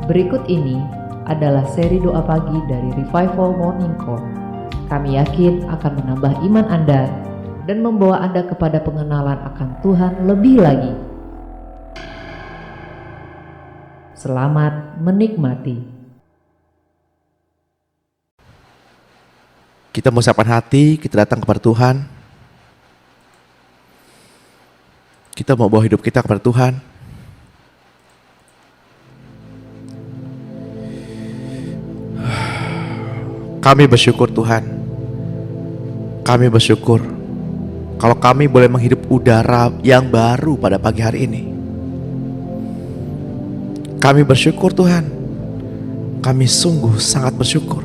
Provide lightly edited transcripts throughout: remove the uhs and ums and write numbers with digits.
Berikut ini adalah seri doa pagi dari Revival Morning Call. Kami yakin akan menambah iman Anda dan membawa Anda kepada pengenalan akan Tuhan lebih lagi. Selamat menikmati. Kita mau siapkan hati, kita datang kepada Tuhan. Kita mau bawa hidup kita kepada Tuhan. Kami bersyukur Tuhan. Kami bersyukur kalau kami boleh menghirup udara yang baru pada pagi hari ini. Kami bersyukur Tuhan. Kami sungguh sangat bersyukur.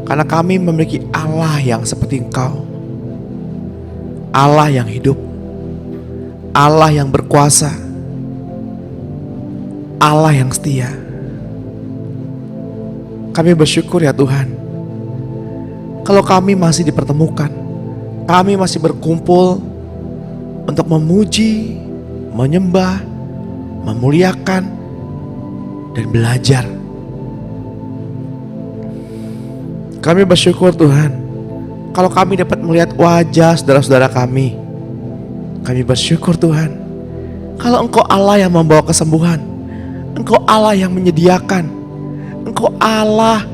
Karena kami memiliki Allah yang seperti Engkau. Allah yang hidup. Allah yang berkuasa. Allah yang setia. Kami bersyukur ya Tuhan. Kalau kami masih dipertemukan, kami masih berkumpul untuk memuji, menyembah, memuliakan, dan belajar. Kami bersyukur Tuhan, kalau kami dapat melihat wajah saudara-saudara kami. Kami bersyukur Tuhan, kalau Engkau Allah yang membawa kesembuhan, Engkau Allah yang menyediakan, Engkau Allah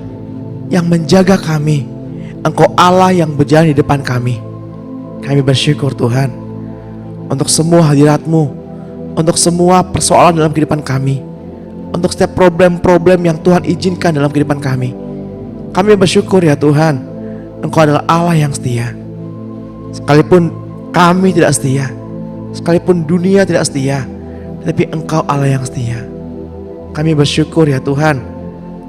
yang menjaga kami, Engkau Allah yang berjalan di depan kami. Kami bersyukur Tuhan untuk semua hadirat-Mu, untuk semua persoalan dalam kehidupan kami, untuk setiap problem-problem yang Tuhan izinkan dalam kehidupan kami. Kami bersyukur ya Tuhan, Engkau adalah Allah yang setia. Sekalipun kami tidak setia, sekalipun dunia tidak setia, tetapi Engkau Allah yang setia. Kami bersyukur ya Tuhan.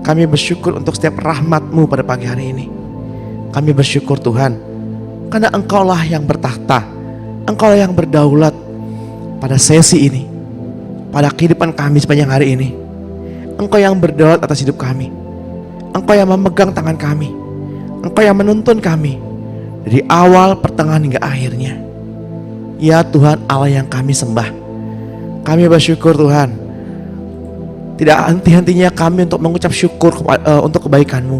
Kami bersyukur untuk setiap rahmat-Mu pada pagi hari ini. Kami bersyukur Tuhan, karena Engkau-lah yang bertahta, Engkau-lah yang berdaulat pada sesi ini, pada kehidupan kami sepanjang hari ini. Engkau yang berdaulat atas hidup kami. Engkau yang memegang tangan kami. Engkau yang menuntun kami dari awal, pertengahan hingga akhirnya. Ya Tuhan Allah yang kami sembah. Kami bersyukur Tuhan. Tidak henti-hentinya kami untuk mengucap syukur untuk kebaikan-Mu.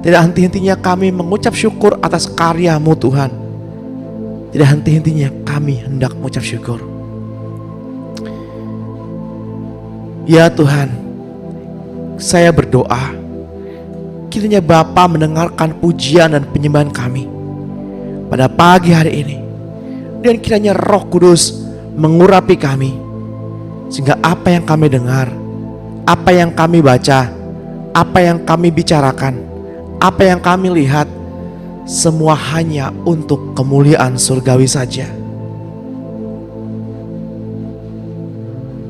Tidak henti-hentinya kami mengucap syukur atas karya-Mu Tuhan. Tidak henti-hentinya kami hendak mengucap syukur. Ya Tuhan, saya berdoa kiranya Bapa mendengarkan pujian dan penyembahan kami pada pagi hari ini. Dan kiranya Roh Kudus mengurapi kami, sehingga apa yang kami dengar, apa yang kami baca, apa yang kami bicarakan, apa yang kami lihat, semua hanya untuk kemuliaan surgawi saja.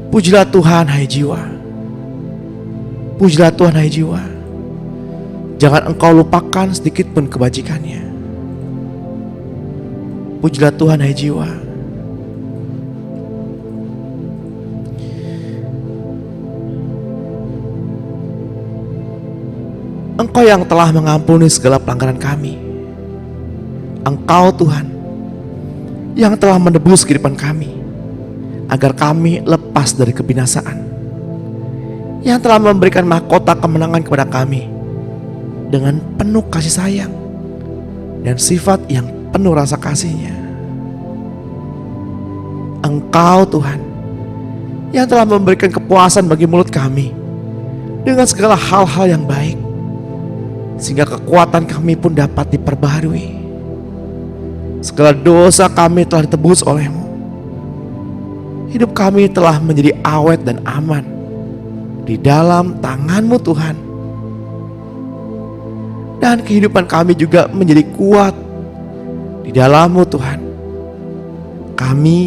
Pujilah Tuhan hai jiwa. Pujilah Tuhan hai jiwa. Jangan engkau lupakan sedikit pun kebajikannya. Pujilah Tuhan hai jiwa. Engkau yang telah mengampuni segala pelanggaran kami. Engkau Tuhan yang telah menebus kehidupan kami, agar kami lepas dari kebinasaan. Yang telah memberikan mahkota kemenangan kepada kami dengan penuh kasih sayang dan sifat yang penuh rasa kasih-Nya. Engkau Tuhan yang telah memberikan kepuasan bagi mulut kami dengan segala hal-hal yang baik, sehingga kekuatan kami pun dapat diperbaharui. Segala dosa kami telah ditebus oleh-Mu. Hidup kami telah menjadi awet dan aman di dalam tangan-Mu Tuhan. Dan kehidupan kami juga menjadi kuat di dalam-Mu Tuhan. Kami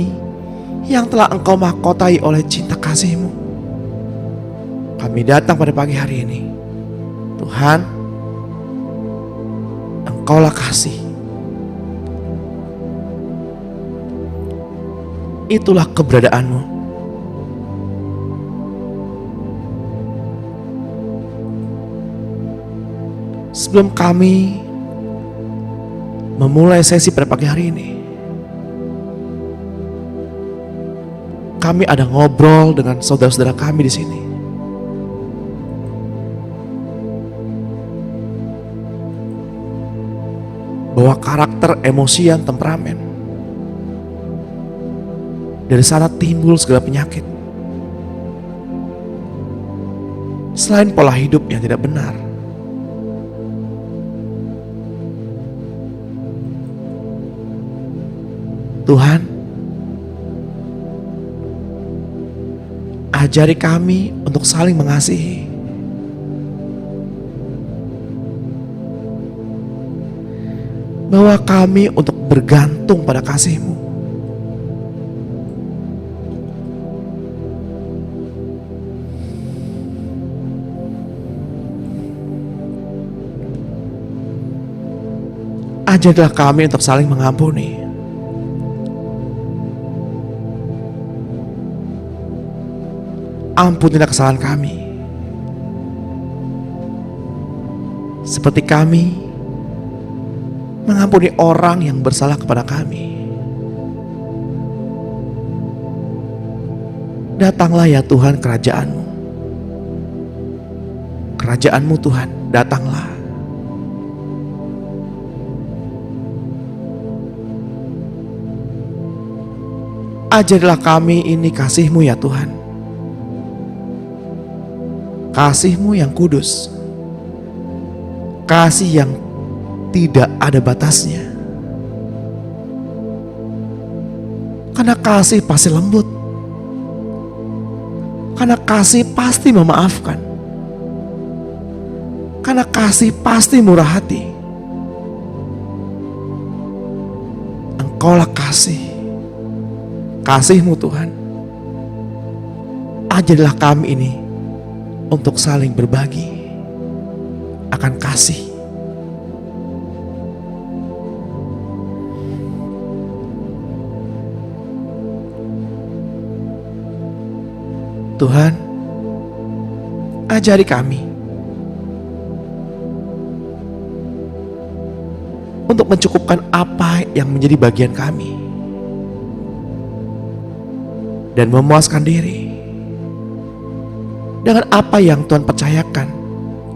yang telah Engkau mahkotai oleh cinta kasih-Mu. Kami datang pada pagi hari ini. Tuhan, Engkaulah kasih. Itulah keberadaan-Mu. Sebelum kami memulai sesi pada pagi hari ini, kami ada ngobrol dengan saudara-saudara kami di sini. bawa karakter, emosi, dan temperamen. Dari sana timbul segala penyakit. Selain pola hidup yang tidak benar, Tuhan, ajari kami untuk saling mengasihi. Bawa kami untuk bergantung pada kasih-Mu. Ajarilah kami untuk saling mengampuni. Ampunilah kesalahan kami, seperti kami mengampuni orang yang bersalah kepada kami. Datanglah ya Tuhan kerajaan-Mu. Kerajaan-Mu Tuhan, datanglah. Ajarilah kami ini kasih-Mu ya Tuhan. Kasih-Mu yang kudus. Kasih yang tidak ada batasnya. Karena kasih pasti lembut. Karena kasih pasti memaafkan. Karena kasih pasti murah hati. Engkaulah kasih. Kasih-Mu Tuhan. Ajarilah kami ini untuk saling berbagi akan kasih. Tuhan, ajari kami untuk mencukupkan apa yang menjadi bagian kami dan memuaskan diri dengan apa yang Tuhan percayakan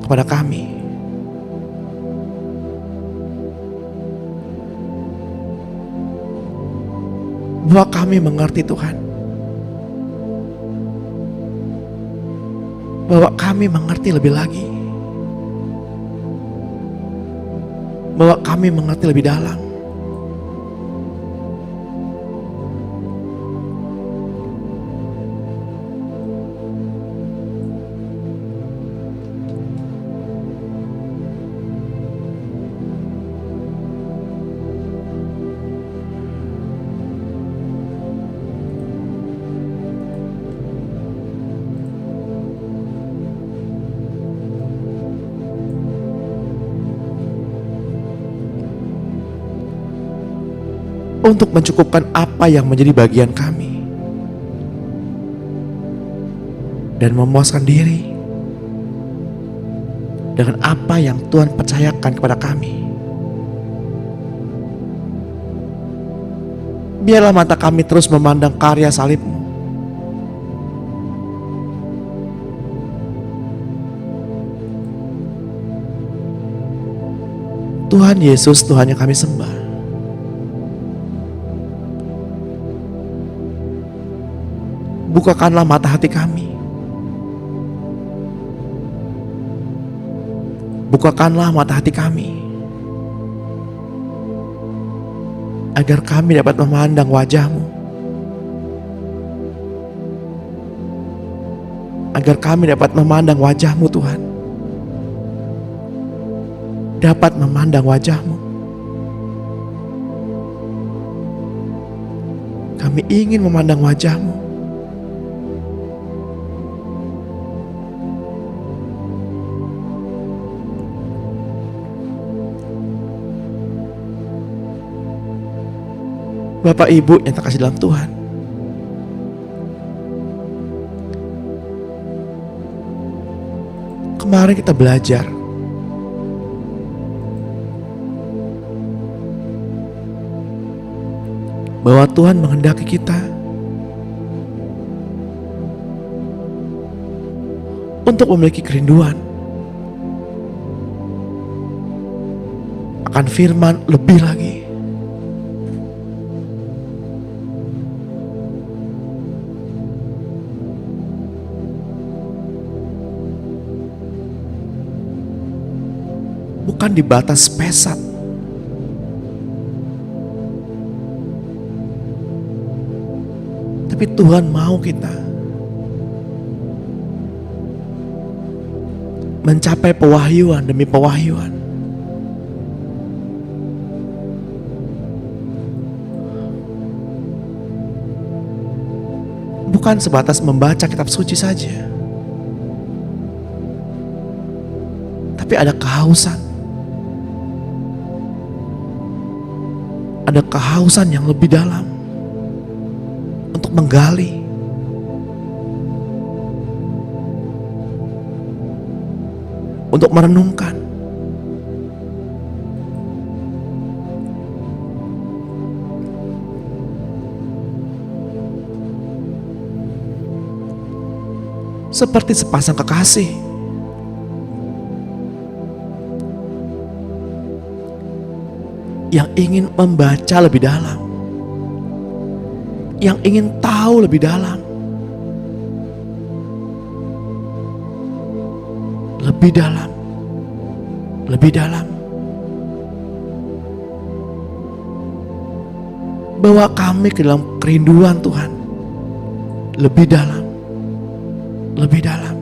kepada kami. Bahwa kami mengerti Tuhan. Bahwa kami mengerti lebih lagi. Bahwa kami mengerti lebih dalam. Untuk mencukupkan apa yang menjadi bagian kami dan memuaskan diri dengan apa yang Tuhan percayakan kepada kami. Biarlah mata kami terus memandang karya salib-Mu. Tuhan Yesus, Tuhan yang kami sembah. Bukakanlah mata hati kami. Bukakanlah mata hati kami, agar kami dapat memandang wajah-Mu. Agar kami dapat memandang wajah-Mu Tuhan. Dapat memandang wajah-Mu. Kami ingin memandang wajah-Mu. Bapak Ibu yang terkasih dalam Tuhan, kemarin kita belajar bahwa Tuhan menghendaki kita untuk memiliki kerinduan akan akan firman lebih lagi. Bukan di batas pesat, tapi Tuhan mau kita mencapai pewahyuan demi pewahyuan. Bukan sebatas membaca kitab suci saja, tapi ada kehausan. Ada kehausan yang lebih dalam untuk menggali, untuk merenungkan. Seperti sepasang kekasih yang ingin membaca lebih dalam, yang ingin tahu lebih dalam, lebih dalam, lebih dalam, bawa kami ke dalam kerinduan Tuhan, lebih dalam, lebih dalam.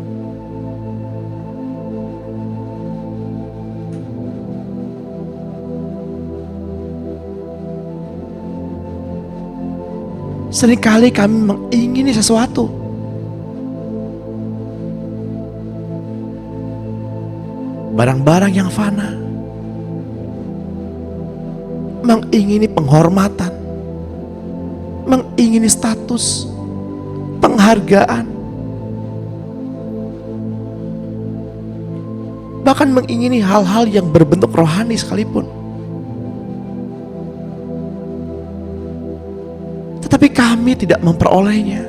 Seringkali kami mengingini sesuatu, barang-barang yang fana, mengingini penghormatan, mengingini status, penghargaan, bahkan mengingini hal-hal yang berbentuk rohani sekalipun. Tetapi kami tidak memperolehnya.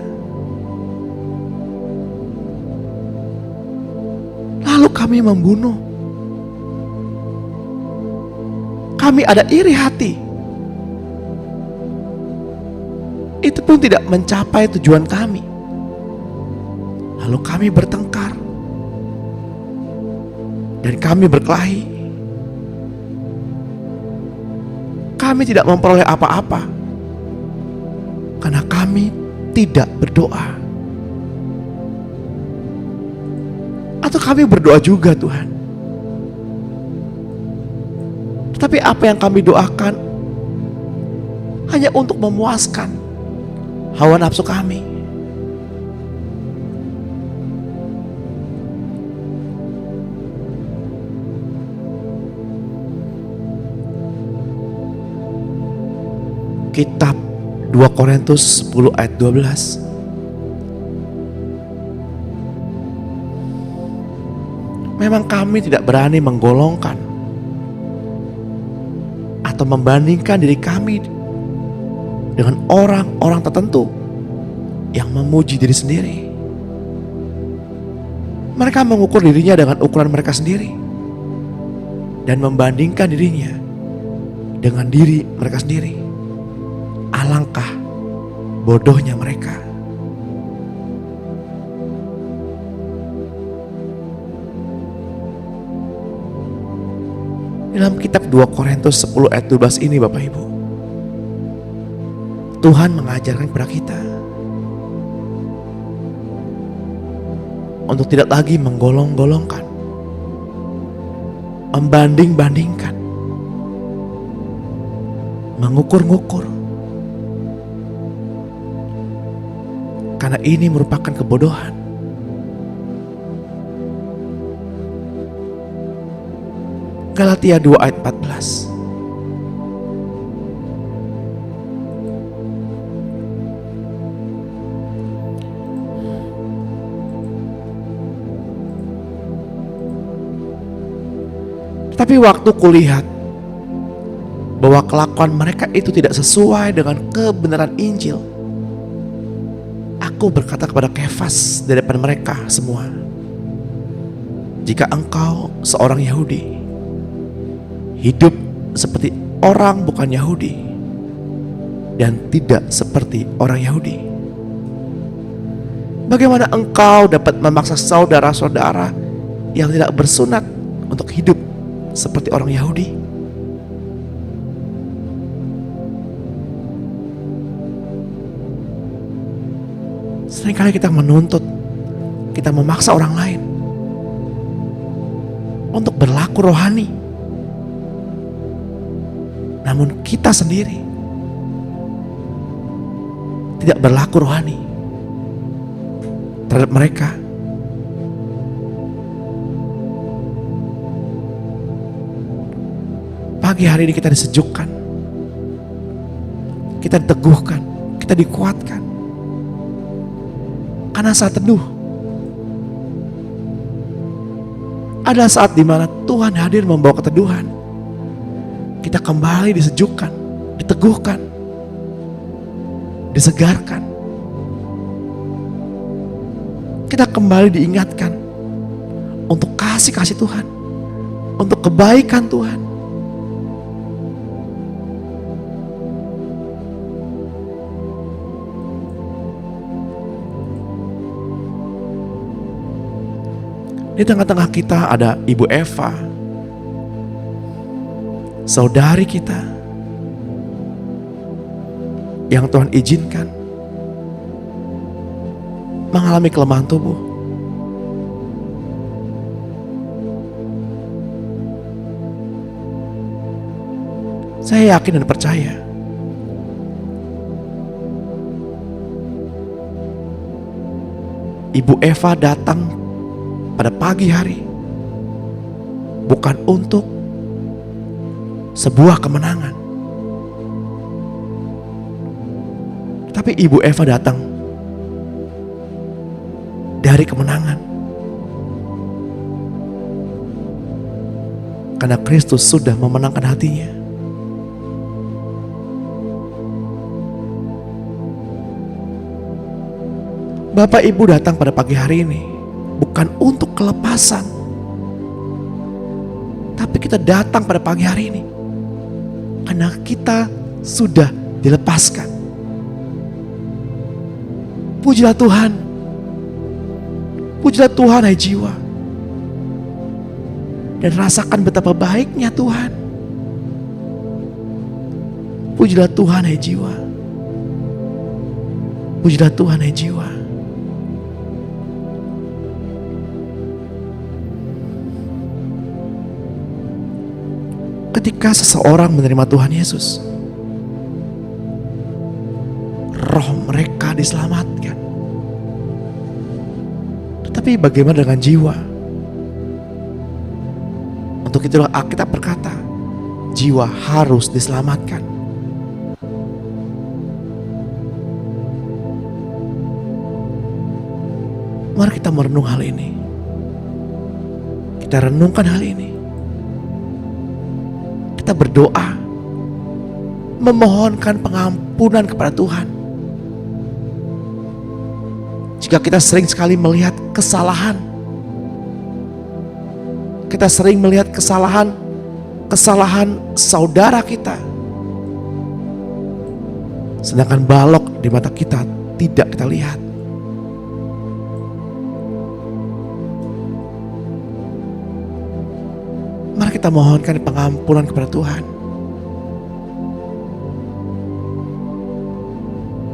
Lalu kami membunuh. Kami ada iri hati. Itu pun tidak mencapai tujuan kami. Lalu kami bertengkar. Dan kami berkelahi. Kami tidak memperoleh apa-apa. Karena kami tidak berdoa. Atau kami berdoa juga Tuhan, tetapi apa yang kami doakan hanya untuk memuaskan hawa nafsu kami. Kitab 2 Korintus 10 ayat 12. Memang kami tidak berani menggolongkan atau membandingkan diri kami dengan orang-orang tertentu yang memuji diri sendiri. Mereka mengukur dirinya dengan ukuran mereka sendiri dan membandingkan dirinya dengan diri mereka sendiri. Alangkah bodohnya mereka. Dalam kitab 2 Korintus 10 ayat 12 ini Bapak Ibu, Tuhan mengajarkan kepada kita untuk tidak lagi menggolong-golongkan, membanding-bandingkan, mengukur-ngukur. Karena ini merupakan kebodohan. Galatia 2 ayat 14. Tapi waktu kulihat bahwa kelakuan mereka itu tidak sesuai dengan kebenaran Injil, aku berkata kepada Kefas di depan mereka semua, jika engkau seorang Yahudi, hidup seperti orang bukan Yahudi dan tidak seperti orang Yahudi? Bagaimana engkau dapat memaksa saudara-saudara yang tidak bersunat untuk hidup seperti orang Yahudi? Seringkali kita menuntut, kita memaksa orang lain untuk berlaku rohani, namun kita sendiri tidak berlaku rohani terhadap mereka. Pagi hari ini kita disejukkan, kita diteguhkan, kita dikuatkan karena saat teduh adalah saat dimana Tuhan hadir membawa keteduhan. Kita kembali disejukkan, diteguhkan, disegarkan. Kita kembali diingatkan untuk kasih-kasih Tuhan, untuk kebaikan Tuhan. Di tengah-tengah kita ada Ibu Eva, saudari kita yang Tuhan izinkan mengalami kelemahan tubuh. Saya yakin dan percaya Ibu Eva datang pada pagi hari bukan untuk sebuah kemenangan, tapi Ibu Eva datang dari kemenangan, karena Kristus sudah memenangkan hatinya. Bapak Ibu datang pada pagi hari ini bukan untuk kelepasan, tapi kita datang pada pagi hari ini karena kita sudah dilepaskan. Pujilah Tuhan, pujilah Tuhan hai jiwa, dan rasakan betapa baiknya Tuhan. Pujilah Tuhan hai jiwa, pujilah Tuhan hai jiwa. Ketika seseorang menerima Tuhan Yesus, roh mereka diselamatkan. Tetapi bagaimana dengan jiwa? Untuk itulah Alkitab berkata, jiwa harus diselamatkan. Mari kita merenung hal ini. Kita renungkan hal ini. Kita berdoa, memohonkan pengampunan kepada Tuhan. Jika kita sering sekali melihat kesalahan, kita sering melihat kesalahan saudara kita, sedangkan balok di mata kita tidak kita lihat. Mari kita mohonkan pengampunan kepada Tuhan.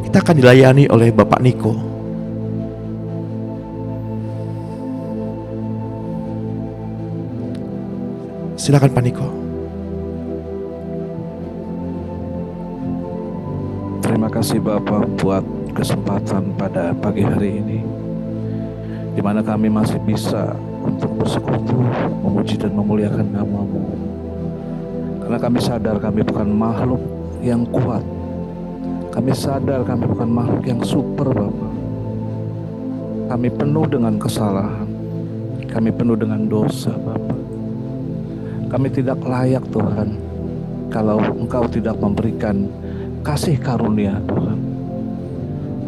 Kita akan dilayani oleh Bapak Niko. Silakan Pak Niko. Terima kasih Bapak buat kesempatan pada pagi hari ini, di mana kami masih bisa untuk bersekutu, memuji dan memuliakan nama-Mu. Karena kami sadar kami bukan makhluk yang kuat. Kami sadar kami bukan makhluk yang super, Bapak. Kami penuh dengan kesalahan. Kami penuh dengan dosa, Bapak. Kami tidak layak, Tuhan, kalau Engkau tidak memberikan kasih karunia, Tuhan.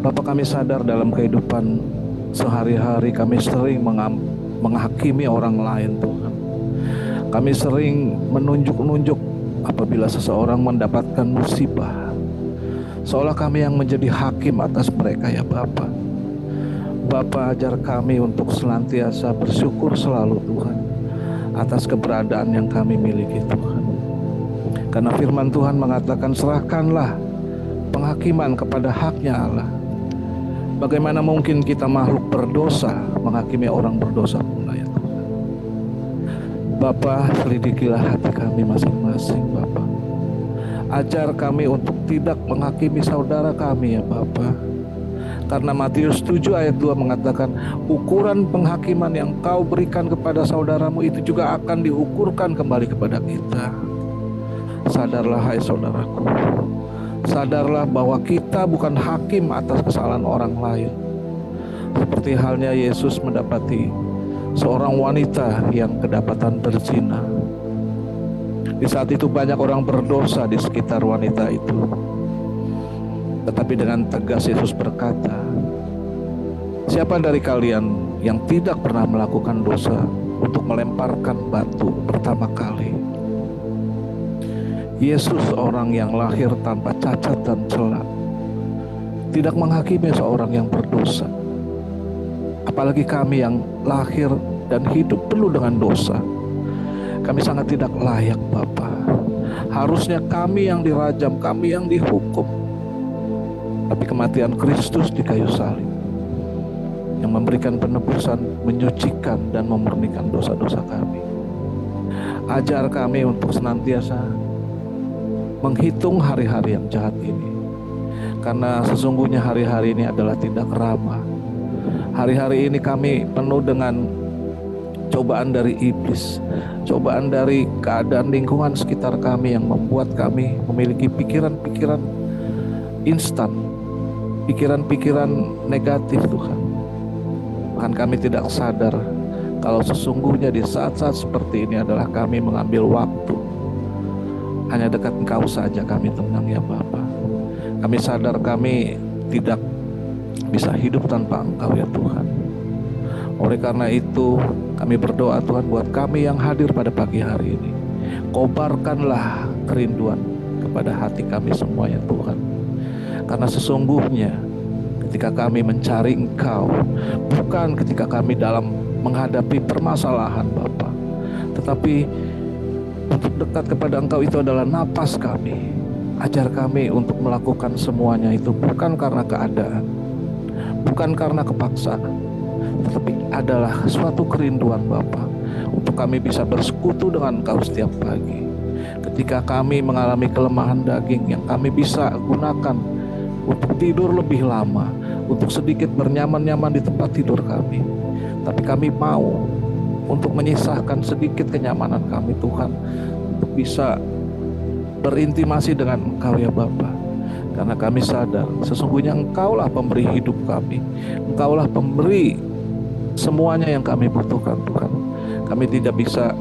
Bapak, kami sadar dalam kehidupan sehari-hari kami sering menghakimi orang lain, Tuhan. Kami sering menunjuk-nunjuk apabila seseorang mendapatkan musibah, seolah kami yang menjadi hakim atas mereka ya Bapa. Bapa, ajar kami untuk senantiasa bersyukur selalu Tuhan atas keberadaan yang kami miliki Tuhan. Karena firman Tuhan mengatakan, serahkanlah penghakiman kepada haknya Allah. Bagaimana mungkin kita makhluk berdosa menghakimi orang berdosa pula ya Tuhan. Bapa, selidikilah hati kami masing-masing Bapa. Ajar kami untuk tidak menghakimi saudara kami ya Bapa. Karena Matius 7 ayat 2 mengatakan, ukuran penghakiman yang kau berikan kepada saudaramu itu juga akan diukurkan kembali kepada kita. Sadarlah hai saudaraku, sadarlah bahwa kita bukan hakim atas kesalahan orang lain. Seperti halnya Yesus mendapati seorang wanita yang kedapatan berzina. Di saat itu banyak orang berdosa di sekitar wanita itu. Tetapi dengan tegas Yesus berkata, siapa dari kalian yang tidak pernah melakukan dosa untuk melemparkan batu pertama kali? Yesus, orang yang lahir tanpa cacat dan celah, tidak menghakimi seorang yang berdosa. Apalagi kami yang lahir dan hidup penuh dengan dosa. Kami sangat tidak layak Bapa. Harusnya kami yang dirajam, kami yang dihukum. Tapi kematian Kristus di kayu salib yang memberikan penebusan, menyucikan dan memurnikan dosa-dosa kami. Ajar kami untuk senantiasa menghitung hari-hari yang jahat ini. Karena sesungguhnya hari-hari ini adalah tidak ramah. Hari-hari ini kami penuh dengan cobaan dari iblis, cobaan dari keadaan lingkungan sekitar kami yang membuat kami memiliki pikiran-pikiran instan, pikiran-pikiran negatif Tuhan. Bahkan kami tidak sadar kalau sesungguhnya di saat-saat seperti ini adalah kami mengambil waktu. Hanya dekat Engkau saja kami tenang ya Bapa. Kami sadar kami tidak bisa hidup tanpa Engkau ya Tuhan. Oleh karena itu kami berdoa Tuhan buat kami yang hadir pada pagi hari ini. Kobarkanlah kerinduan kepada hati kami semua ya Tuhan. Karena sesungguhnya ketika kami mencari Engkau, bukan ketika kami dalam menghadapi permasalahan Bapa, tetapi untuk dekat kepada Engkau itu adalah napas kami. Ajar kami untuk melakukan semuanya itu bukan karena keadaan, bukan karena kepaksaan, tetapi adalah suatu kerinduan Bapa untuk kami bisa bersekutu dengan Engkau setiap pagi. Ketika kami mengalami kelemahan daging yang kami bisa gunakan untuk tidur lebih lama, untuk sedikit bernyaman-nyaman di tempat tidur kami. Tapi kami mau untuk menyisahkan sedikit kenyamanan kami Tuhan, untuk bisa berintimasi dengan Engkau ya Bapa. Karena kami sadar sesungguhnya Engkaulah pemberi hidup kami, Engkaulah pemberi semuanya yang kami butuhkan Tuhan. Kami tidak bisa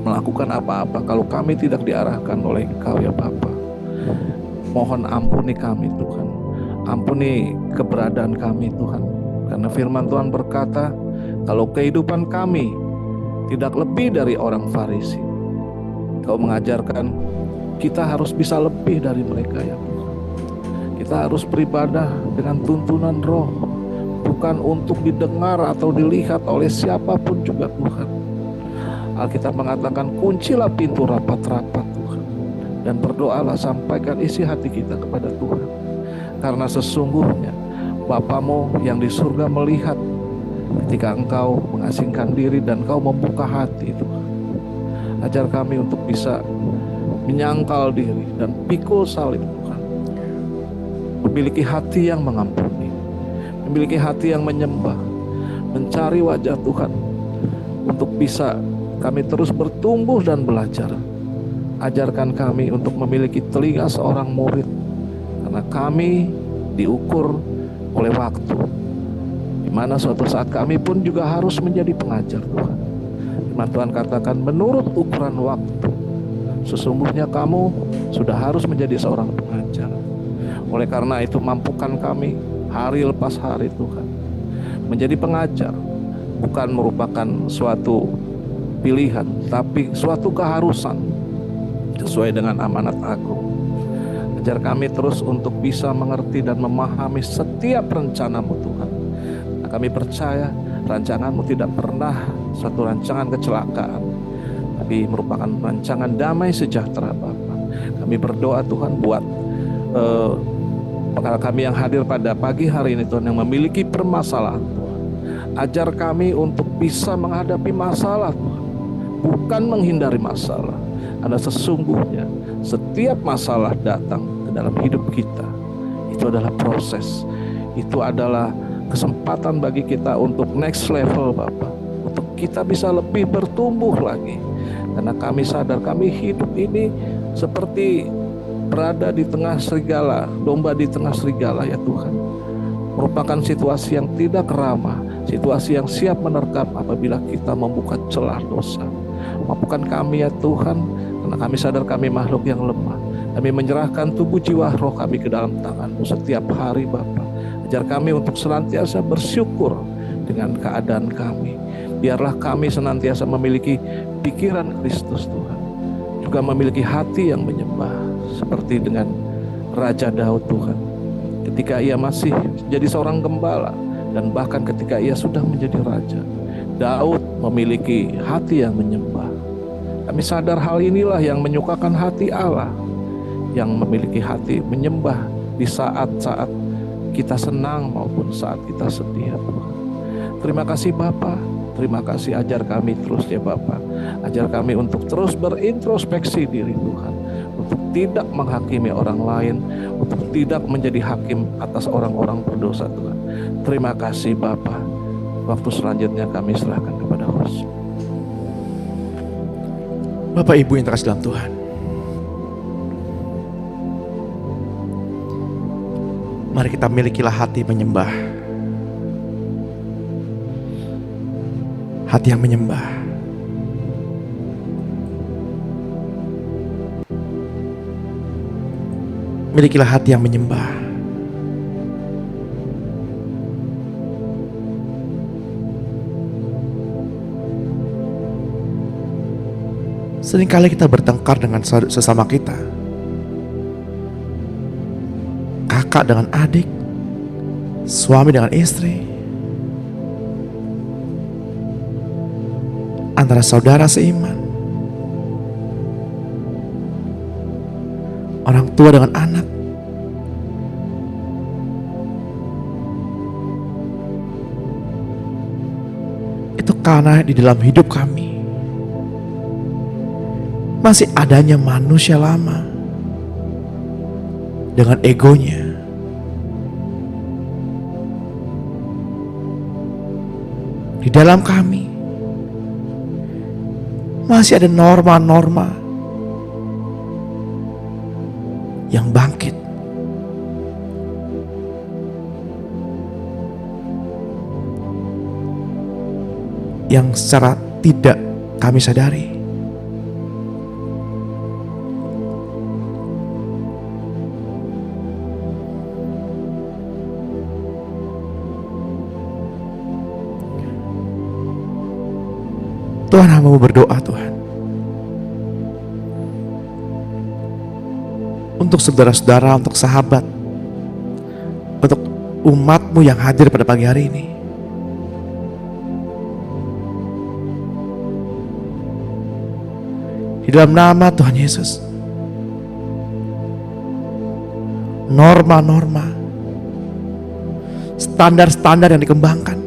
melakukan apa-apa kalau kami tidak diarahkan oleh Engkau ya Bapa. Mohon ampuni kami Tuhan, ampuni keberadaan kami Tuhan. Karena firman Tuhan berkata, kalau kehidupan kami tidak lebih dari orang Farisi, Kau mengajarkan kita harus bisa lebih dari mereka ya Tuhan. Kita harus beribadah dengan tuntunan roh, bukan untuk didengar atau dilihat oleh siapapun juga Tuhan. Alkitab mengatakan kuncilah pintu rapat-rapat Tuhan, dan berdoalah, sampaikan isi hati kita kepada Tuhan. Karena sesungguhnya Bapamu yang di surga melihat ketika Engkau mengasingkan diri dan Engkau membuka hati Tuhan. Ajar kami untuk bisa menyangkal diri dan pikul salib Tuhan. Memiliki hati yang mengampuni, memiliki hati yang menyembah, mencari wajah Tuhan, untuk bisa kami terus bertumbuh dan belajar. Ajarkan kami untuk memiliki telinga seorang murid, karena kami diukur oleh waktu, di mana suatu saat kami pun juga harus menjadi pengajar Tuhan. Firman Tuhan katakan menurut ukuran waktu, sesungguhnya kamu sudah harus menjadi seorang pengajar. Oleh karena itu mampukan kami hari lepas hari Tuhan menjadi pengajar, bukan merupakan suatu pilihan, tapi suatu keharusan. sesuai dengan amanat Agung. Ajar kami terus untuk bisa mengerti dan memahami setiap rencana-Mu Tuhan. Nah, kami percaya rancangan-Mu tidak pernah suatu rancangan kecelakaan, tapi merupakan rancangan damai sejahtera Bapa. Kami berdoa Tuhan buat kami yang hadir pada pagi hari ini Tuhan, yang memiliki permasalahan Tuhan. Ajar kami untuk bisa menghadapi masalah Tuhan, bukan menghindari masalah. Karena sesungguhnya setiap masalah datang ke dalam hidup kita, itu adalah proses, itu adalah kesempatan bagi kita untuk next level Bapak, untuk kita bisa lebih bertumbuh lagi. Karena kami sadar kami hidup ini seperti berada di tengah serigala, domba di tengah serigala ya Tuhan. Merupakan situasi yang tidak ramah, situasi yang siap menerkam apabila kita membuka celah dosa. Mampukan kami ya Tuhan, karena kami sadar kami makhluk yang lemah. Kami menyerahkan tubuh jiwa roh kami ke dalam tangan-Mu setiap hari Bapa. Ajar kami untuk senantiasa bersyukur dengan keadaan kami. Biarlah kami senantiasa memiliki pikiran Kristus Tuhan, juga memiliki hati yang menyembah, seperti dengan Raja Daud Tuhan, ketika ia masih jadi seorang gembala, dan bahkan ketika ia sudah menjadi raja, Daud memiliki hati yang menyembah. Kami sadar hal inilah yang menyukakan hati Allah, yang memiliki hati menyembah di saat-saat kita senang maupun saat kita sedih ya Tuhan. Terima kasih Bapa, terima kasih, ajar kami terus ya Bapa. Ajar kami untuk terus berintrospeksi diri Tuhan, untuk tidak menghakimi orang lain, untuk tidak menjadi hakim atas orang-orang berdosa Tuhan. Terima kasih Bapa. Waktu selanjutnya kami serahkan kepada host. Bapak Ibu yang terkasih dalam Tuhan, mari kita milikilah hati menyembah. Hati yang menyembah. Milikilah hati yang menyembah. Seringkali kita bertengkar dengan sesama kita, kakak dengan adik, suami dengan istri, antara saudara seiman, orang tua dengan anak. Itu karena di dalam hidup kami masih adanya manusia lama dengan egonya, di dalam kami masih ada norma-norma yang bangkit, yang secara tidak kami sadari Tuhan. Hamba berdoa Tuhan untuk saudara-saudara, untuk sahabat, untuk umat-Mu yang hadir pada pagi hari ini. Di dalam nama Tuhan Yesus, norma-norma, standar-standar yang dikembangkan,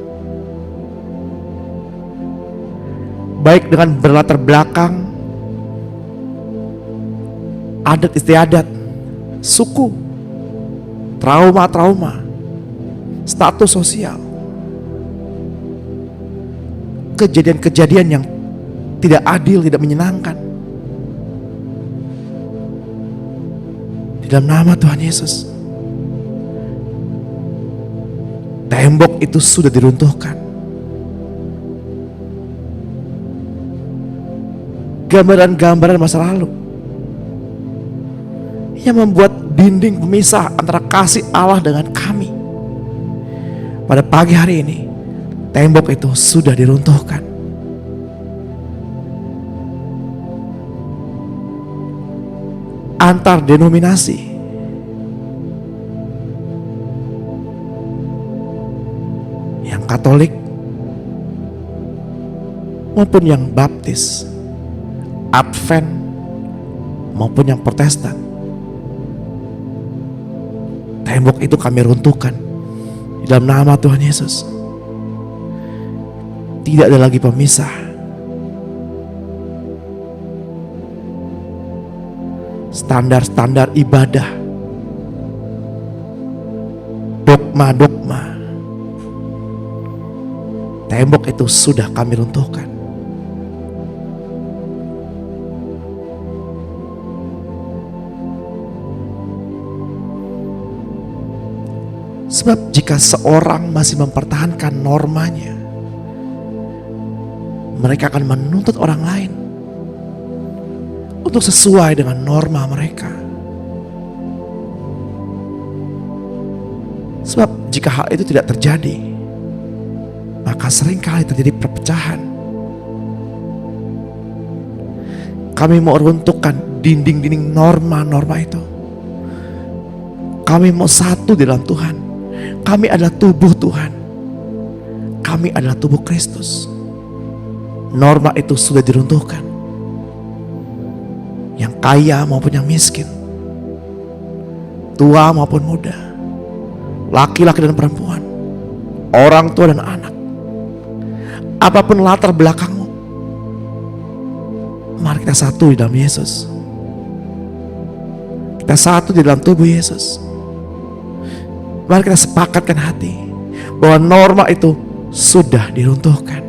baik dengan berlatar belakang adat istiadat, suku, trauma-trauma, status sosial, kejadian-kejadian yang tidak adil, tidak menyenangkan. Di dalam nama Tuhan Yesus, tembok itu sudah diruntuhkan. Gambaran-gambaran masa lalu yang membuat dinding pemisah antara kasih Allah dengan kami, pada pagi hari ini tembok itu sudah diruntuhkan. antar denominasi. Yang Katolik maupun yang Baptis, Advent maupun yang Protestan. Tembok itu kami runtuhkan di dalam nama Tuhan Yesus. Tidak ada lagi pemisah. Standar-standar ibadah, dogma-dogma, tembok itu sudah kami runtuhkan. Sebab jika seorang masih mempertahankan normanya, mereka akan menuntut orang lain untuk sesuai dengan norma mereka. Sebab jika hal itu tidak terjadi, maka seringkali terjadi perpecahan. Kami mau runtuhkan dinding-dinding norma-norma itu. Kami mau satu di dalam Tuhan. Kami adalah tubuh Tuhan. Kami adalah tubuh Kristus. Norma itu sudah diruntuhkan. Yang kaya maupun yang miskin, tua maupun muda, laki-laki dan perempuan, orang tua dan anak, apapun latar belakangmu, mari kita satu di dalam Yesus. Kita satu di dalam tubuh Yesus. Mari kita sepakatkan hati bahwa norma itu sudah diruntuhkan.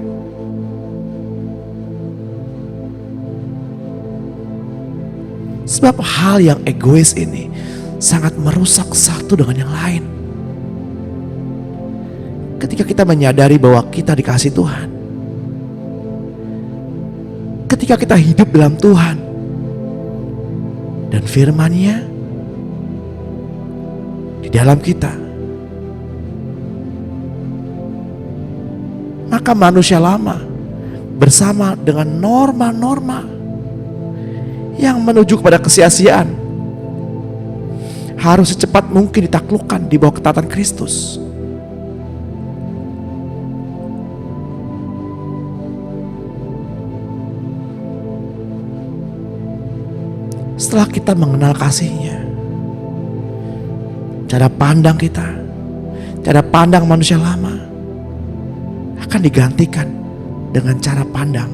Sebab hal yang egois ini sangat merusak satu dengan yang lain. Ketika kita menyadari bahwa kita dikasihi Tuhan, ketika kita hidup dalam Tuhan dan firman-Nya di dalam kita, maka manusia lama bersama dengan norma-norma yang menuju kepada kesia-siaan harus secepat mungkin ditaklukkan di bawah ketaatan Kristus. Setelah kita mengenal kasih-Nya, cara pandang kita, cara pandang manusia lama akan digantikan dengan cara pandang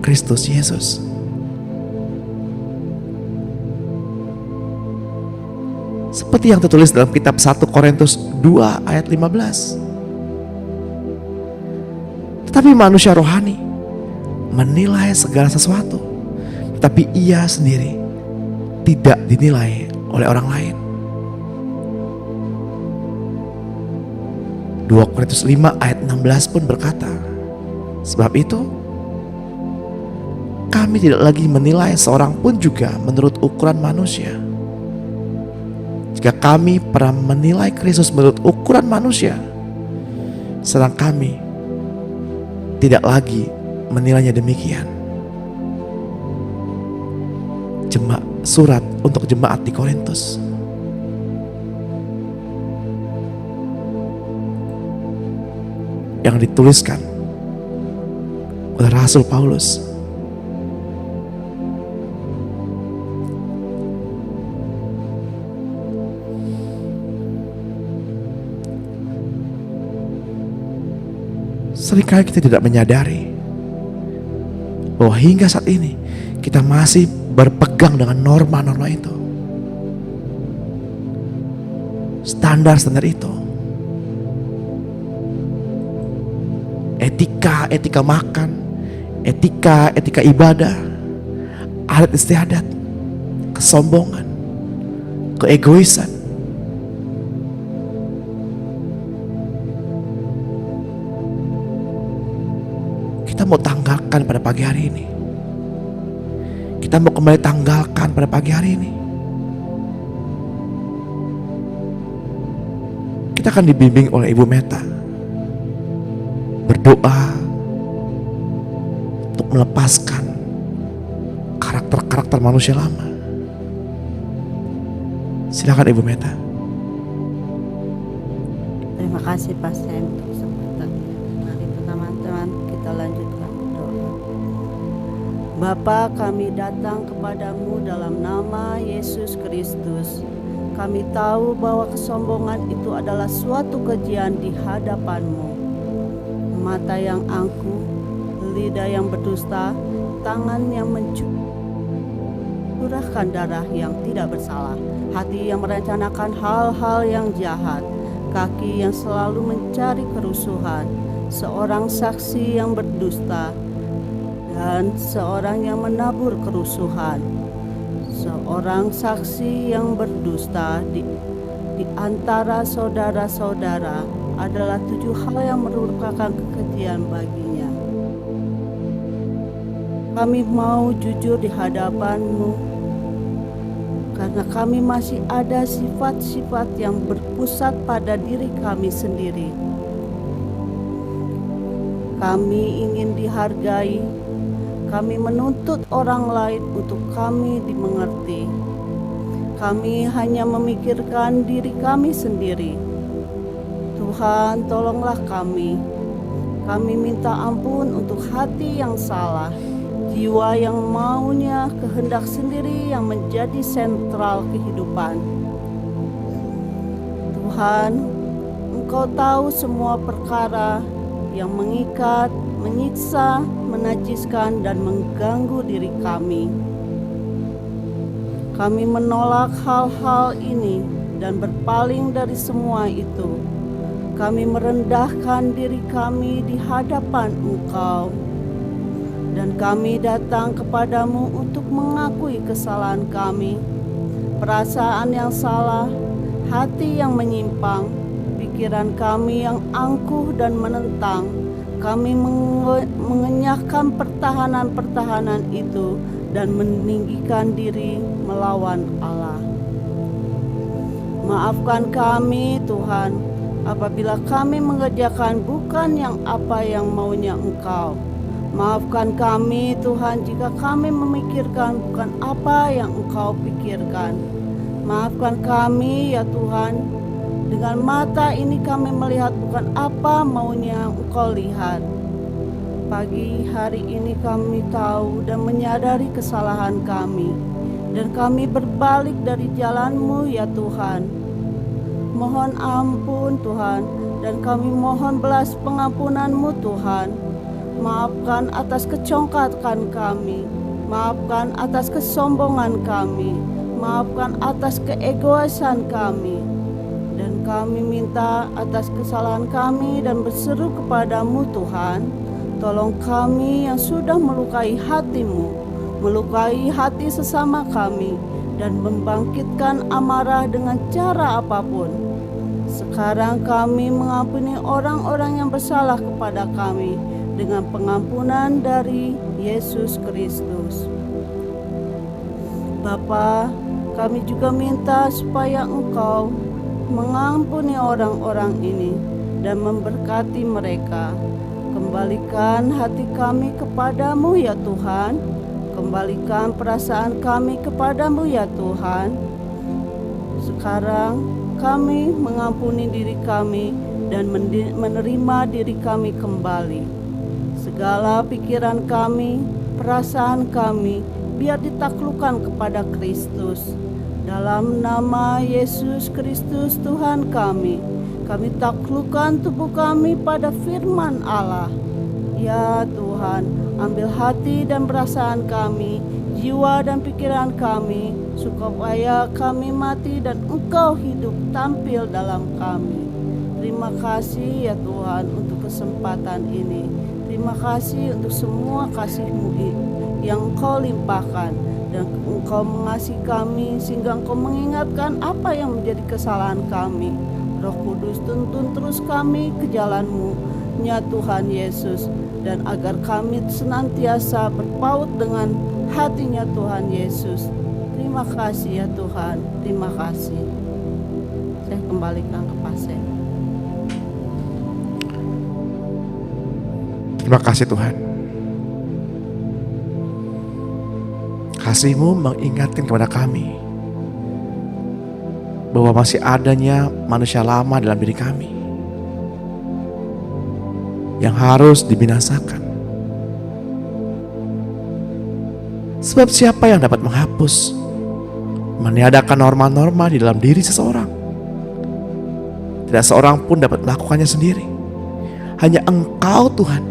Kristus Yesus. Seperti yang tertulis dalam kitab 1 Korintus 2 ayat 15. Tetapi manusia rohani menilai segala sesuatu, tetapi ia sendiri tidak dinilai oleh orang lain. 2 Korintus 5 ayat 16 pun berkata, sebab itu kami tidak lagi menilai seorang pun juga menurut ukuran manusia. Jika kami pernah menilai Kristus menurut ukuran manusia, sedang kami tidak lagi menilainya demikian. Surat untuk jemaat di Korintus. Yang dituliskan oleh Rasul Paulus. Seringkali kita tidak menyadari bahwa hingga saat ini kita masih berpegang dengan norma-norma itu, standar-standar itu, etika makan, etika ibadah, adat istiadat, kesombongan, keegoisan. Kita mau tanggalkan pada pagi hari ini. Kita mau kembali tanggalkan pada pagi hari ini. Kita akan dibimbing oleh Ibu Meta berdoa untuk melepaskan karakter-karakter manusia lama. Silakan Ibu Meta. Terima kasih Pak Sam untuk kesempatan. Mari teman-teman kita lanjutkan doa. Bapa, kami datang kepadamu dalam nama Yesus Kristus. Kami tahu bahwa kesombongan itu adalah suatu kejian di hadapan-Mu. Mata yang angkuh, lidah yang berdusta, tangan yang mencurahkan darah yang tidak bersalah, hati yang merencanakan hal-hal yang jahat, kaki yang selalu mencari kerusuhan, seorang saksi yang berdusta, dan seorang yang menabur kerusuhan. Seorang saksi yang berdusta di antara saudara-saudara adalah 7 hal yang merupakan kekejian baginya. Kami mau jujur di hadapan-Mu, karena kami masih ada sifat-sifat yang berpusat pada diri kami sendiri. Kami ingin dihargai, kami menuntut orang lain untuk kami dimengerti. Kami hanya memikirkan diri kami sendiri. Tuhan, tolonglah kami. Kami minta ampun untuk hati yang salah, jiwa yang maunya kehendak sendiri yang menjadi sentral kehidupan. Tuhan, Engkau tahu semua perkara yang mengikat, menyiksa, menajiskan, dan mengganggu diri kami. Kami menolak hal-hal ini dan berpaling dari semua itu. Kami merendahkan diri kami di hadapan Engkau. Dan kami datang kepadamu untuk mengakui kesalahan kami, perasaan yang salah, hati yang menyimpang, pikiran kami yang angkuh dan menentang. Kami mengenyahkan pertahanan-pertahanan itu dan meninggikan diri melawan Allah. Maafkan kami Tuhan, apabila kami mengerjakan bukan yang apa yang maunya Engkau. Maafkan kami Tuhan jika kami memikirkan bukan apa yang Engkau pikirkan. Maafkan kami ya Tuhan, dengan mata ini kami melihat bukan apa maunya Engkau lihat. Pagi hari ini kami tahu dan menyadari kesalahan kami, dan kami berbalik dari jalan-Mu ya Tuhan. Mohon ampun Tuhan, dan kami mohon belas pengampunan-Mu Tuhan. Maafkan atas kecongkakan kami, maafkan atas kesombongan kami, maafkan atas keegoisan kami. Dan kami minta atas kesalahan kami dan berseru kepadamu Tuhan, tolong kami yang sudah melukai hati-Mu, melukai hati sesama kami, dan membangkitkan amarah dengan cara apapun. Sekarang kami mengampuni orang-orang yang bersalah kepada kami, dengan pengampunan dari Yesus Kristus. Bapa, kami juga minta supaya Engkau mengampuni orang-orang ini dan memberkati mereka. Kembalikan hati kami kepadamu ya Tuhan. Kembalikan perasaan kami kepadamu ya Tuhan. Sekarang kami mengampuni diri kami dan menerima diri kami kembali. Segala pikiran kami, perasaan kami, biar ditaklukkan kepada Kristus. Dalam nama Yesus Kristus Tuhan kami taklukkan tubuh kami pada firman Allah. Ya Tuhan, ambil hati dan perasaan kami, jiwa dan pikiran kami, supaya kami mati dan Engkau hidup tampil dalam kami. Terima kasih ya Tuhan untuk kesempatan ini. Terima kasih untuk semua kasih-Mu yang Engkau limpahkan, dan Engkau mengasihi kami sehingga Engkau mengingatkan apa yang menjadi kesalahan kami. Roh Kudus, tuntun terus kami ke jalan-Mu ya Tuhan Yesus, dan agar kami senantiasa berpaut dengan hatinya Tuhan Yesus. Terima kasih ya Tuhan, terima kasih. Saya kembalikan ke Pasien. Terima kasih Tuhan. Kasih-Mu mengingatkan kepada kami bahwa masih adanya manusia lama dalam diri kami yang harus dibinasakan. Sebab siapa yang dapat menghapus, meniadakan norma-norma di dalam diri seseorang? Tidak seorang pun dapat melakukannya sendiri. Hanya Engkau Tuhan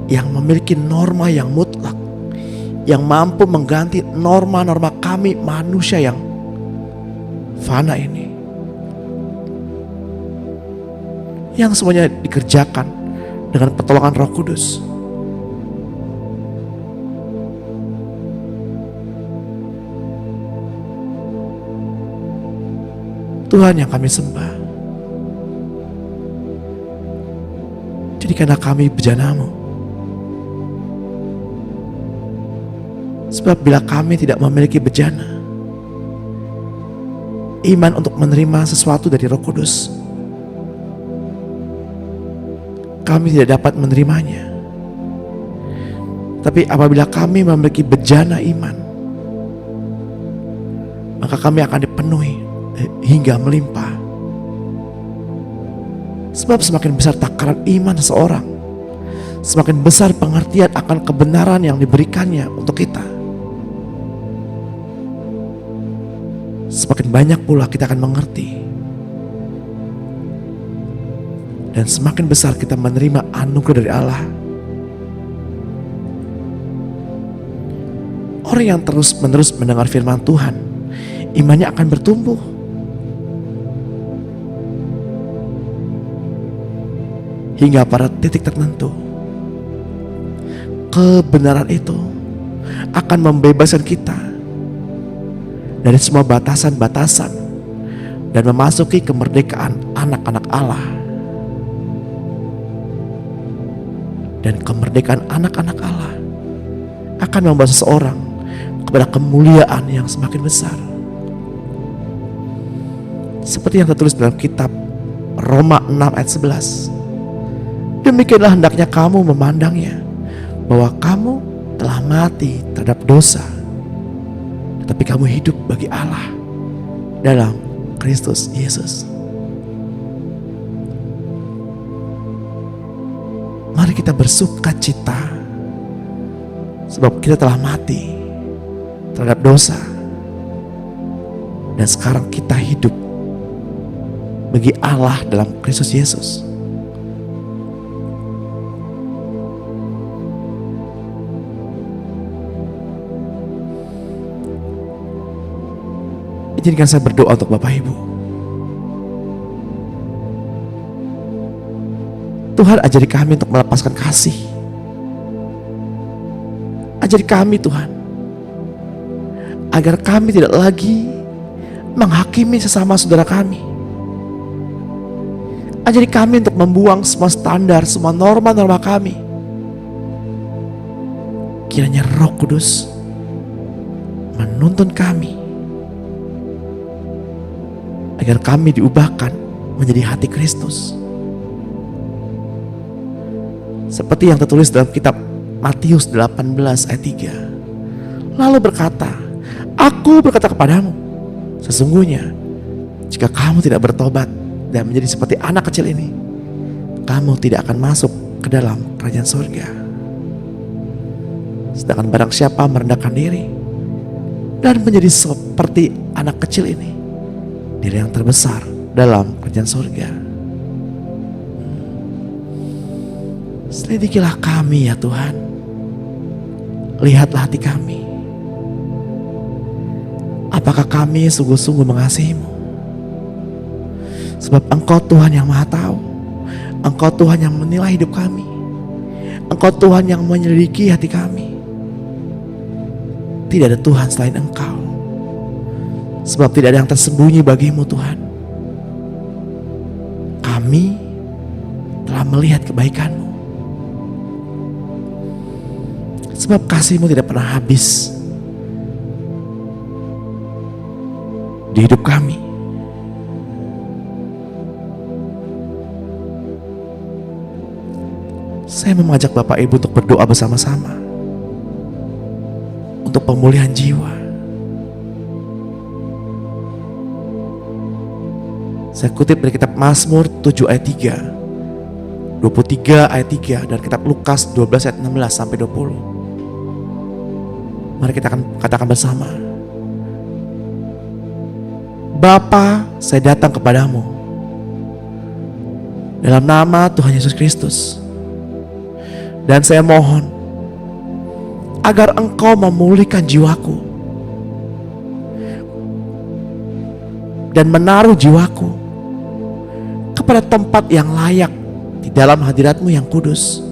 yang memiliki norma yang mutlak, yang mampu mengganti norma-norma kami manusia yang fana ini, yang semuanya dikerjakan dengan pertolongan Roh Kudus. Tuhan yang kami sembah, jadikanlah kami bejana-Mu. Sebab bila kami tidak memiliki bejana, iman untuk menerima sesuatu dari Roh Kudus, kami tidak dapat menerimanya. Tapi apabila kami memiliki bejana iman, maka kami akan dipenuhi hingga melimpah. Sebab semakin besar takaran iman seseorang, semakin besar pengertian akan kebenaran yang diberikannya untuk kita. Semakin banyak pula kita akan mengerti, dan semakin besar kita menerima anugerah dari Allah. Orang yang terus-menerus mendengar firman Tuhan, imannya akan bertumbuh. Hingga pada titik tertentu, kebenaran itu akan membebaskan kita dari semua batasan-batasan dan memasuki kemerdekaan anak-anak Allah. Dan kemerdekaan anak-anak Allah akan membawa seseorang kepada kemuliaan yang semakin besar. Seperti yang tertulis dalam kitab Roma 6 ayat 11. Demikianlah hendaknya kamu memandangnya, bahwa kamu telah mati terhadap dosa, tetapi kamu hidup bagi Allah dalam Kristus Yesus. Mari kita bersuka cita, sebab kita telah mati terhadap dosa, dan sekarang kita hidup bagi Allah dalam Kristus Yesus. Izinkan saya berdoa untuk Bapak Ibu. Tuhan, ajari kami untuk melepaskan kasih. Ajari kami Tuhan, agar kami tidak lagi menghakimi sesama saudara kami. Ajari kami untuk membuang semua standar, semua norma-norma kami. Kiranya Roh Kudus menuntun kami, agar kami diubahkan menjadi hati Kristus. Seperti yang tertulis dalam kitab Matius 18 ayat 3. Lalu berkata, Aku berkata kepadamu, sesungguhnya jika kamu tidak bertobat dan menjadi seperti anak kecil ini, kamu tidak akan masuk ke dalam kerajaan surga. Sedangkan barang siapa merendahkan diri dan menjadi seperti anak kecil ini, dia yang terbesar dalam kerajaan surga. Selidikilah kami ya Tuhan. Lihatlah hati kami. Apakah kami sungguh-sungguh mengasihi-Mu? Sebab Engkau Tuhan yang Maha Tahu. Engkau Tuhan yang menilai hidup kami. Engkau Tuhan yang menyelidiki hati kami. Tidak ada Tuhan selain Engkau. Sebab tidak ada yang tersembunyi bagi-Mu Tuhan. Kami telah melihat kebaikan-Mu. Sebab kasih-Mu tidak pernah habis di hidup kami. Saya mengajak Bapak Ibu untuk berdoa bersama-sama untuk pemulihan jiwa. Saya kutip dari kitab Mazmur 7 ayat 3, 23 ayat 3, dan kitab Lukas 12 ayat 16 sampai 20. Mari kita akan katakan bersama. Bapa, saya datang kepadamu dalam nama Tuhan Yesus Kristus. Dan saya mohon agar Engkau memulihkan jiwaku dan menaruh jiwaku kepada tempat yang layak di dalam hadirat-Mu yang kudus.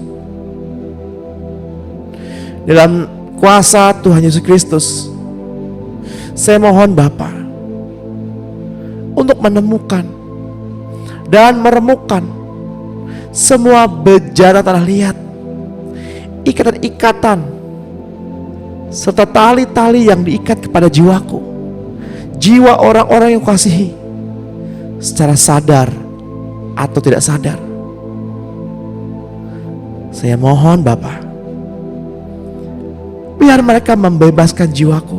Dalam kuasa Tuhan Yesus Kristus, saya mohon Bapa untuk menemukan dan meremukkan semua bejana tanah liat, ikatan-ikatan serta tali-tali yang diikat kepada jiwaku, jiwa orang-orang yang kukasihi, secara sadar atau tidak sadar. Saya mohon Bapa, biar mereka membebaskan jiwaku,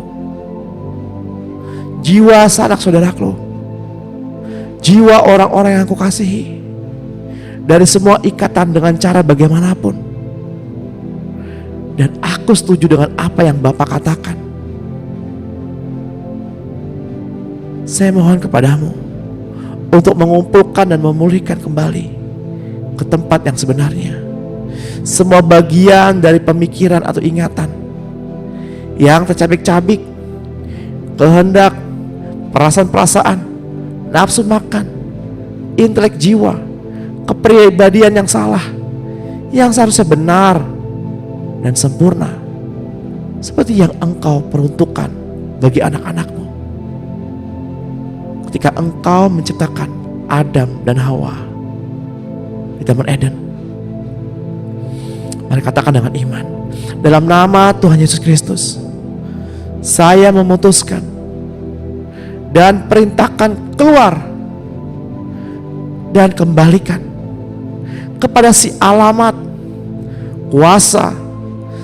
jiwa sanak saudaraku, jiwa orang-orang yang aku kasihi, dari semua ikatan dengan cara bagaimanapun. Dan aku setuju dengan apa yang Bapak katakan. Saya mohon kepadamu untuk mengumpulkan dan memulihkan kembali ke tempat yang sebenarnya semua bagian dari pemikiran atau ingatan yang tercabik-cabik, kehendak, perasaan-perasaan, nafsu makan, intelek jiwa, kepribadian yang salah, yang seharusnya benar dan sempurna, seperti yang Engkau peruntukkan bagi anak-anak-Mu ketika Engkau menciptakan Adam dan Hawa di Taman Eden. Mari katakan dengan iman, dalam nama Tuhan Yesus Kristus, saya memutuskan dan perintahkan keluar dan kembalikan kepada si alamat, kuasa,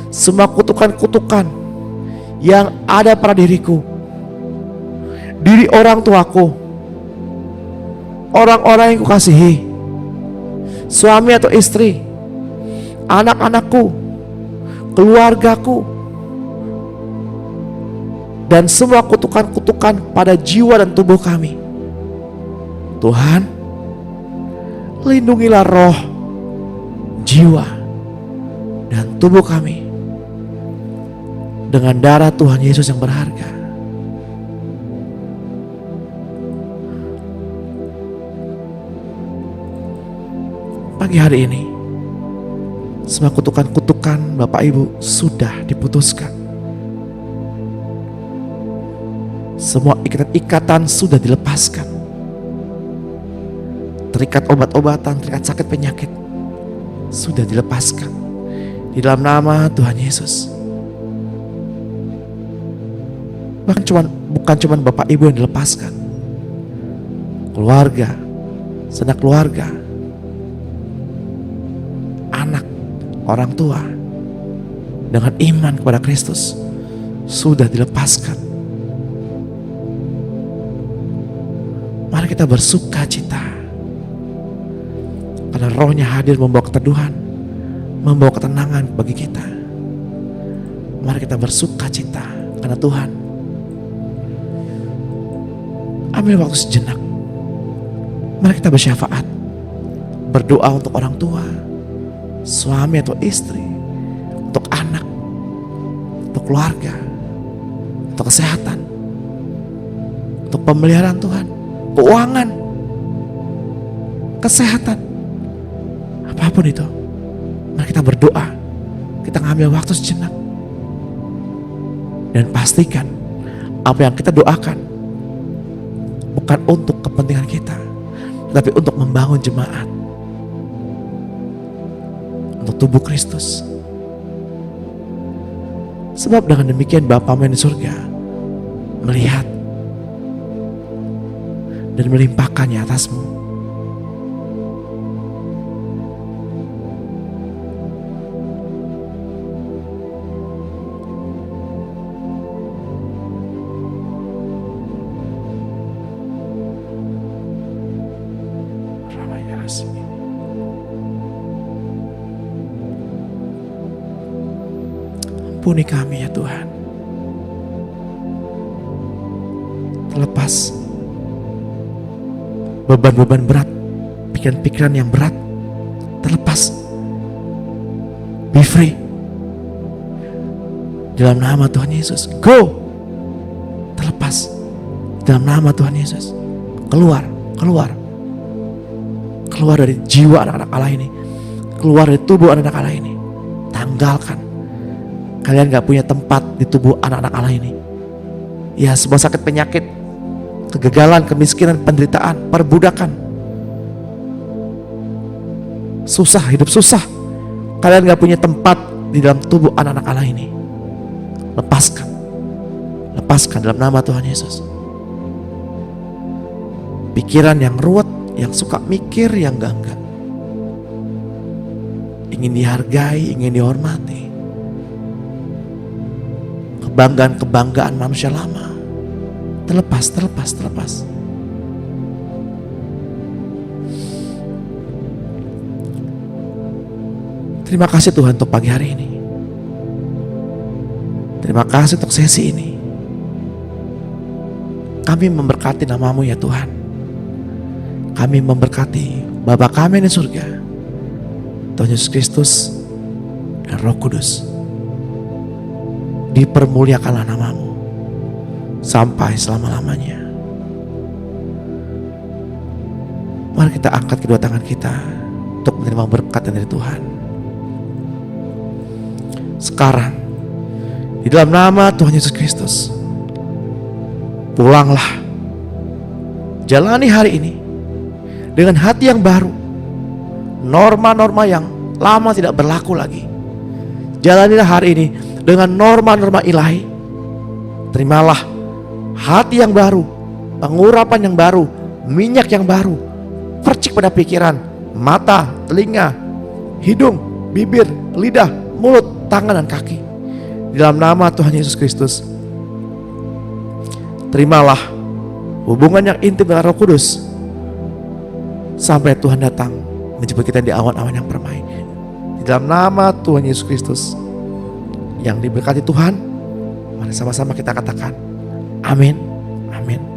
semua kutukan-kutukan yang ada pada diriku, diri orang tuaku, orang-orang yang kukasihi, suami atau istri, anak-anakku, keluargaku, dan semua kutukan-kutukan pada jiwa dan tubuh kami. Tuhan, lindungilah roh, jiwa, dan tubuh kami dengan darah Tuhan Yesus yang berharga. Pagi hari ini, semua kutukan-kutukan Bapak Ibu sudah diputuskan. Semua ikatan-ikatan sudah dilepaskan. Terikat obat-obatan, terikat sakit penyakit sudah dilepaskan di dalam nama Tuhan Yesus. Bahkan bukan cuma Bapak Ibu yang dilepaskan, keluarga, sanak keluarga, anak, orang tua dengan iman kepada Kristus sudah dilepaskan. Mari kita bersuka cita karena rohnya hadir membawa keteduhan, membawa ketenangan bagi kita. Mari kita bersuka cita karena Tuhan. Ambil waktu sejenak, mari kita bersyafaat, berdoa untuk orang tua, suami atau istri, untuk anak, untuk keluarga, untuk kesehatan, untuk pemeliharaan Tuhan, keuangan, kesehatan, apapun itu. Mari kita berdoa, kita ngambil waktu sejenak, dan pastikan apa yang kita doakan bukan untuk kepentingan kita, tapi untuk membangun jemaat, untuk tubuh Kristus. Sebab dengan demikian Bapa-Mu yang di surga melihat dan melimpahkannya atasmu. Ampuni kami ya Tuhan. Terlepas beban-beban berat, pikiran-pikiran yang berat, terlepas. Be free. Dalam nama Tuhan Yesus, go. Terlepas. Dalam nama Tuhan Yesus. Keluar, keluar. Keluar dari jiwa anak-anak Allah ini. Keluar dari tubuh anak-anak Allah ini. Tanggalkan. Kalian gak punya tempat di tubuh anak-anak Allah ini. Ya, semua sakit penyakit, kegagalan, kemiskinan, penderitaan, perbudakan, susah, hidup susah. Kalian gak punya tempat di dalam tubuh anak-anak Allah ini. Lepaskan. Lepaskan dalam nama Tuhan Yesus. Pikiran yang ruwet, yang suka mikir, yang enggak. Ingin dihargai, ingin dihormati. Kebanggaan-kebanggaan manusia lama. Terlepas, terlepas, terlepas. Terima kasih Tuhan untuk pagi hari ini. Terima kasih untuk sesi ini. Kami memberkati nama-Mu ya Tuhan. Kami memberkati Bapa kami di surga, Tuhan Yesus Kristus dan Roh Kudus. Dipermuliakanlah nama-Mu sampai selama-lamanya. Mari kita angkat kedua tangan kita untuk menerima berkat dari Tuhan. Sekarang di dalam nama Tuhan Yesus Kristus, pulanglah. Jalani hari ini dengan hati yang baru. Norma-norma yang lama tidak berlaku lagi. Jalanilah hari ini dengan norma-norma ilahi. Terimalah hati yang baru, pengurapan yang baru, minyak yang baru. Percik pada pikiran, mata, telinga, hidung, bibir, lidah, mulut, tangan dan kaki. Di dalam nama Tuhan Yesus Kristus, terimalah hubungan yang intim dengan Roh Kudus sampai Tuhan datang menjemput kita di awan-awan yang permai. Di dalam nama Tuhan Yesus Kristus yang diberkati Tuhan, mari sama-sama kita katakan amin, amin.